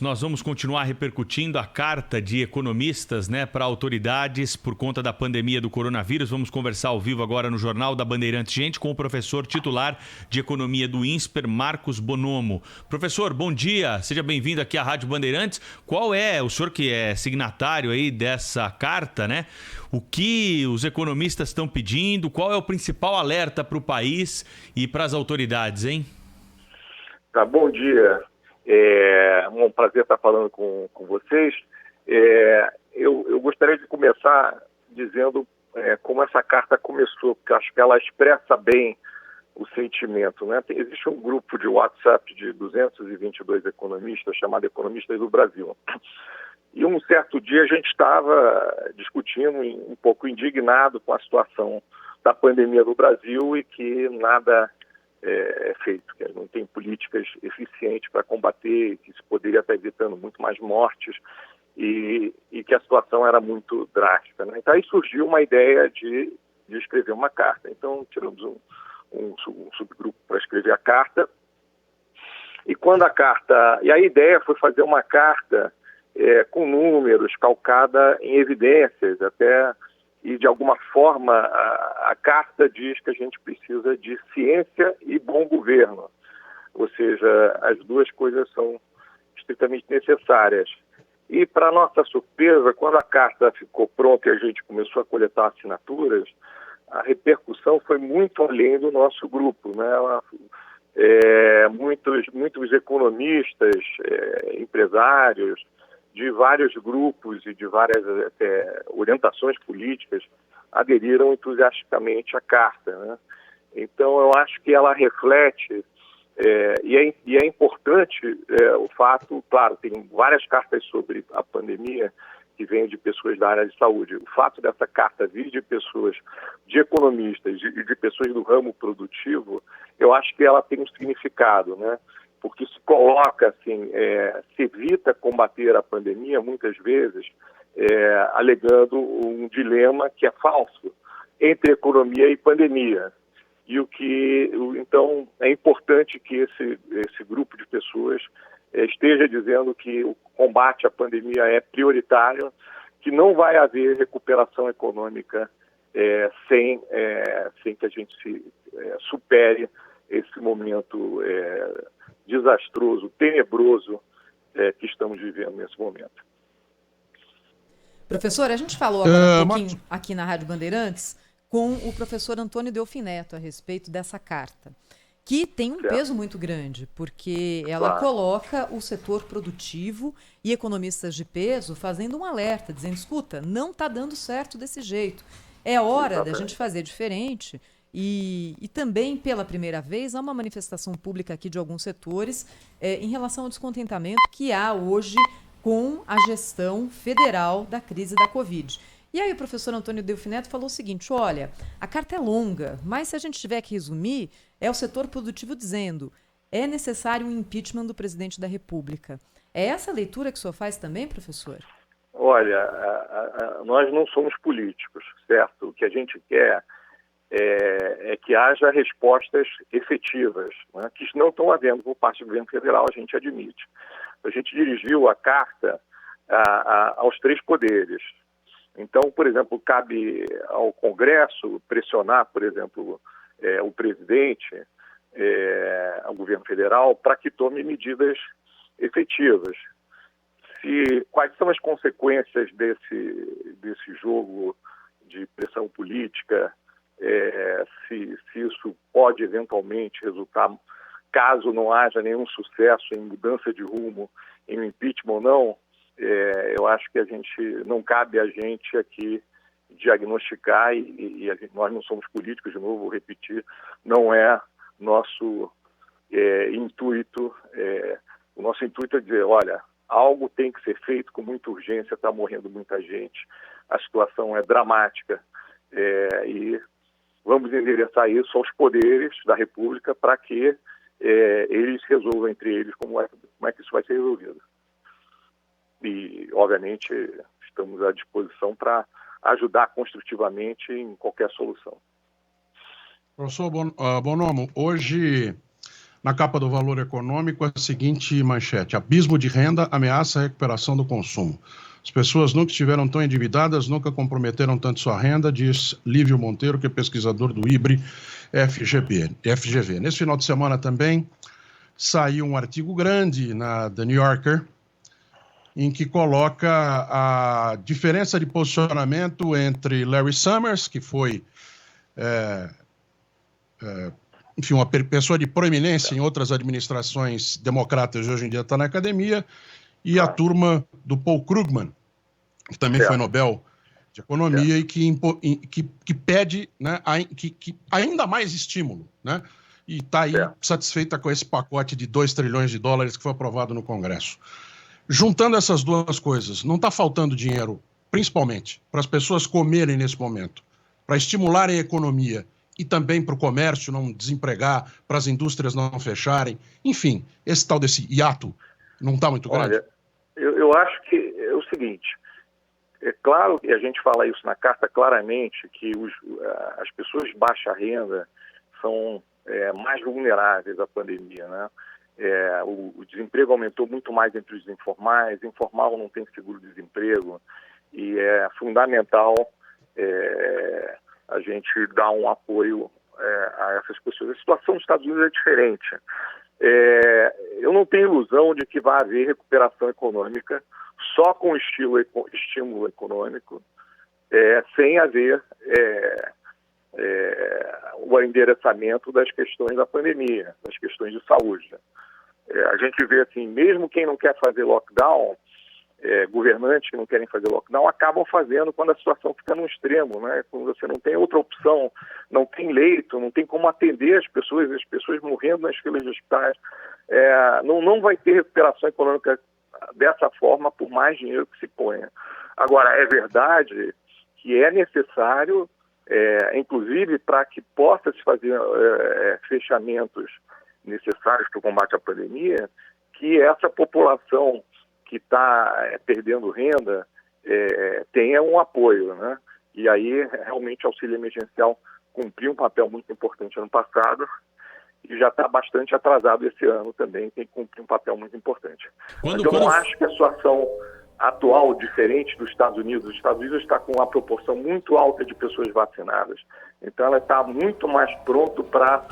Nós vamos continuar repercutindo a carta de economistas, para autoridades por conta da pandemia do coronavírus. Vamos conversar ao vivo agora no Jornal da Bandeirantes, gente, com o professor titular de Economia do INSPER, Marcos Bonomo. Professor, bom dia, seja bem-vindo aqui à Rádio Bandeirantes. Qual é, o senhor que é signatário aí dessa carta, o que os economistas estão pedindo? Qual é o principal alerta para o país e para as autoridades, hein? Bom dia. É um prazer estar falando com vocês. Eu gostaria de começar dizendo como essa carta começou, porque acho que ela expressa bem o sentimento, Existe um grupo de WhatsApp de 222 economistas, chamado Economistas do Brasil. E um certo dia a gente estava discutindo, um pouco indignado com a situação da pandemia do Brasil e que nada é feito, que não tem políticas eficientes para combater, que se poderia estar evitando muito mais mortes e que a situação era muito drástica. Então aí surgiu uma ideia de escrever uma carta. Então tiramos um subgrupo para escrever a carta e a ideia foi fazer uma carta com números, calcada em evidências, e de alguma forma a carta diz que a gente precisa de ciência e bom governo, ou seja, as duas coisas são estritamente necessárias. E para nossa surpresa, quando a carta ficou pronta e a gente começou a coletar assinaturas, a repercussão foi muito além do nosso grupo, muitos economistas, empresários de vários grupos e de várias orientações políticas aderiram entusiasticamente à carta. Então, eu acho que ela reflete, e é importante o fato, claro, tem várias cartas sobre a pandemia que vêm de pessoas da área de saúde. O fato dessa carta vir de pessoas, de economistas e de pessoas do ramo produtivo, eu acho que ela tem um significado, porque se coloca assim, se evita combater a pandemia muitas vezes alegando um dilema que é falso entre economia e pandemia. Então é importante que esse grupo de pessoas esteja dizendo que o combate à pandemia é prioritário, que não vai haver recuperação econômica sem que a gente supere esse momento desastroso, tenebroso que estamos vivendo nesse momento. Professor, a gente falou agora um pouquinho aqui na Rádio Bandeirantes com o professor Antônio Delfim Neto a respeito dessa carta, que tem um peso muito grande, porque ela coloca o setor produtivo e economistas de peso fazendo um alerta, dizendo, escuta, não está dando certo desse jeito, é hora da gente fazer diferente. E também, pela primeira vez, há uma manifestação pública aqui de alguns setores em relação ao descontentamento que há hoje com a gestão federal da crise da Covid. E aí o professor Antônio Delfim Neto falou o seguinte, olha, a carta é longa, mas se a gente tiver que resumir, é o setor produtivo dizendo, é necessário um impeachment do presidente da República. É essa a leitura que o senhor faz também, professor? Olha, nós não somos políticos, certo? O que a gente quer é que haja respostas efetivas, que não estão havendo por parte do governo federal, a gente admite. A gente dirigiu a carta aos três poderes. Então, por exemplo, cabe ao Congresso pressionar, por exemplo, o presidente, ao governo federal, para que tome medidas efetivas. Quais são as consequências desse jogo de pressão política, se isso pode eventualmente resultar, caso não haja nenhum sucesso em mudança de rumo, em um impeachment ou não, eu acho que não cabe a gente aqui diagnosticar nós não somos políticos, de novo, vou repetir, não é nosso intuito. O nosso intuito é dizer, olha, algo tem que ser feito com muita urgência, está morrendo muita gente, a situação é dramática e vamos endereçar isso aos poderes da República para que eles resolvam entre eles como é que isso vai ser resolvido. E, obviamente, estamos à disposição para ajudar construtivamente em qualquer solução. Professor Bonomo, hoje na capa do Valor Econômico a seguinte manchete: abismo de renda ameaça a recuperação do consumo. As pessoas nunca estiveram tão endividadas, nunca comprometeram tanto sua renda, diz Lívio Monteiro, que é pesquisador do IBRE FGV. Nesse final de semana também saiu um artigo grande na The New Yorker, em que coloca a diferença de posicionamento entre Larry Summers, que foi enfim, uma pessoa de proeminência em outras administrações democratas e hoje em dia está na academia, e a turma do Paul Krugman, que também foi Nobel de Economia e que pede, né, que ainda mais estímulo, né? E está aí satisfeita com esse pacote de 2 trilhões de dólares que foi aprovado no Congresso. Juntando essas duas coisas, não está faltando dinheiro, principalmente, para as pessoas comerem nesse momento, para estimularem a economia e também para o comércio não desempregar, para as indústrias não fecharem. Enfim, esse tal desse hiato não está muito grande? Olha, eu acho que é o seguinte, é claro que a gente fala isso na carta claramente, que as pessoas de baixa renda são mais vulneráveis à pandemia, né? O desemprego aumentou muito mais entre os informais, informal não tem seguro-desemprego, e é fundamental a gente dar um apoio a essas pessoas. A situação dos Estados Unidos é diferente. Eu não tenho ilusão de que vai haver recuperação econômica só com estímulo econômico, sem haver o endereçamento das questões da pandemia, das questões de saúde. A gente vê assim, mesmo quem não quer fazer lockdown, governantes que não querem fazer lockdown, acabam fazendo quando a situação fica no extremo, né? Quando você não tem outra opção, não tem leito, não tem como atender as pessoas morrendo nas filas de hospitais. Não vai ter recuperação econômica dessa forma, por mais dinheiro que se ponha. Agora, é verdade que é necessário, inclusive para que possa se fazer fechamentos necessários para o combate à pandemia, que essa população que está perdendo renda tenha um apoio, né? E aí, realmente, o auxílio emergencial cumpriu um papel muito importante ano passado e já está bastante atrasado esse ano também, tem que cumprir um papel muito importante. Mas eu não acho que a situação atual, diferente dos Estados Unidos, os Estados Unidos está com uma proporção muito alta de pessoas vacinadas, então ela está muito mais pronto para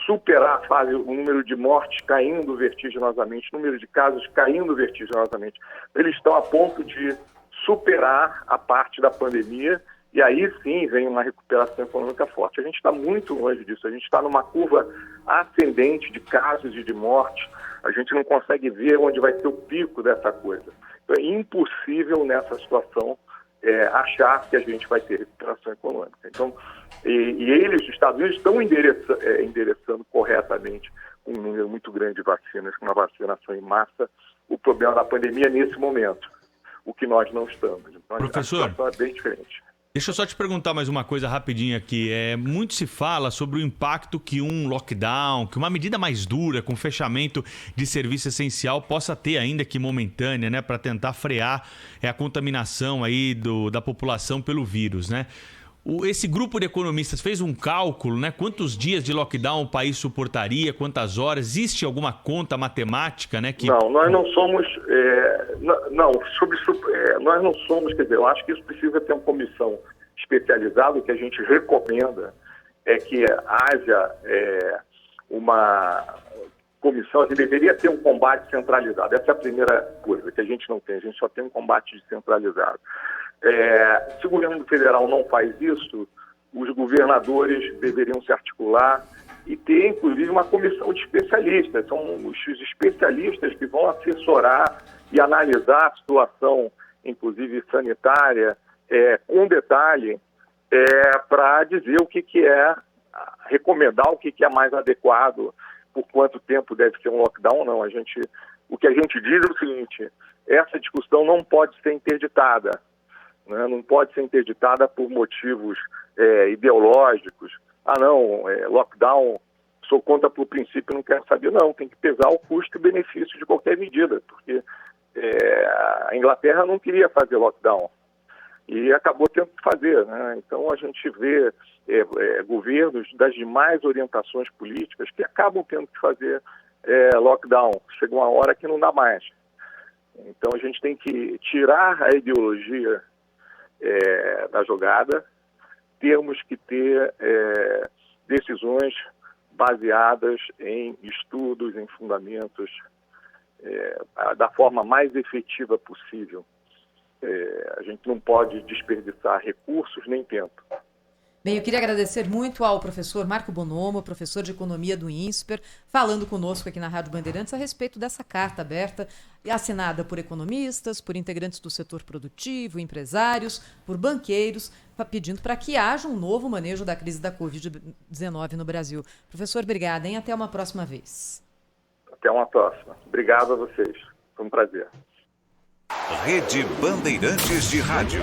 superar a fase, o número de mortes caindo vertiginosamente, o número de casos caindo vertiginosamente. Eles estão a ponto de superar a parte da pandemia e aí sim vem uma recuperação econômica forte. A gente está muito longe disso, a gente está numa curva ascendente de casos e de mortes, a gente não consegue ver onde vai ser o pico dessa coisa. Então é impossível nessa situação achar que a gente vai ter recuperação econômica. Então, eles, os Estados Unidos, estão endereçando corretamente um número muito grande de vacinas, com uma vacinação em massa, o problema da pandemia nesse momento, o que nós não estamos. Então, professor, a situação é bem diferente. Deixa eu só te perguntar mais uma coisa rapidinho aqui. Muito se fala sobre o impacto que um lockdown, que uma medida mais dura, com fechamento de serviço essencial, possa ter, ainda que momentânea, né, para tentar frear a contaminação aí da população pelo vírus, né? Esse grupo de economistas fez um cálculo, né? Quantos dias de lockdown o país suportaria, quantas horas? Existe alguma conta matemática, né? Não, nós não somos... nós não somos, quer dizer, eu acho que isso precisa ter uma comissão especializada. O que a gente recomenda é que haja uma comissão, que deveria ter um combate centralizado. Essa é a primeira coisa que a gente não tem, a gente só tem um combate descentralizado. Se o governo federal não faz isso, os governadores deveriam se articular e ter, inclusive, uma comissão de especialistas. São os especialistas que vão assessorar e analisar a situação, inclusive sanitária, com detalhe, para dizer o que é, recomendar o que é mais adequado, por quanto tempo deve ser um lockdown ou não. O que a gente diz é o seguinte: essa discussão não pode ser interditada. Não pode ser interditada por motivos ideológicos. Lockdown, sou contra por princípio, não quero saber. Não, tem que pesar o custo e benefício de qualquer medida, porque a Inglaterra não queria fazer lockdown. e acabou tendo que fazer, né? Então a gente vê governos das demais orientações políticas que acabam tendo que fazer lockdown. Chega uma hora que não dá mais. Então a gente tem que tirar a ideologia da jogada, temos que ter decisões baseadas em estudos, em fundamentos, da forma mais efetiva possível. A gente não pode desperdiçar recursos nem tempo. Bem, eu queria agradecer muito ao professor Marco Bonomo, professor de Economia do INSPER, falando conosco aqui na Rádio Bandeirantes a respeito dessa carta aberta, assinada por economistas, por integrantes do setor produtivo, empresários, por banqueiros, pedindo para que haja um novo manejo da crise da Covid-19 no Brasil. Professor, obrigada, hein? Até uma próxima vez. Até uma próxima. Obrigado a vocês. Foi um prazer. Rede Bandeirantes de Rádio.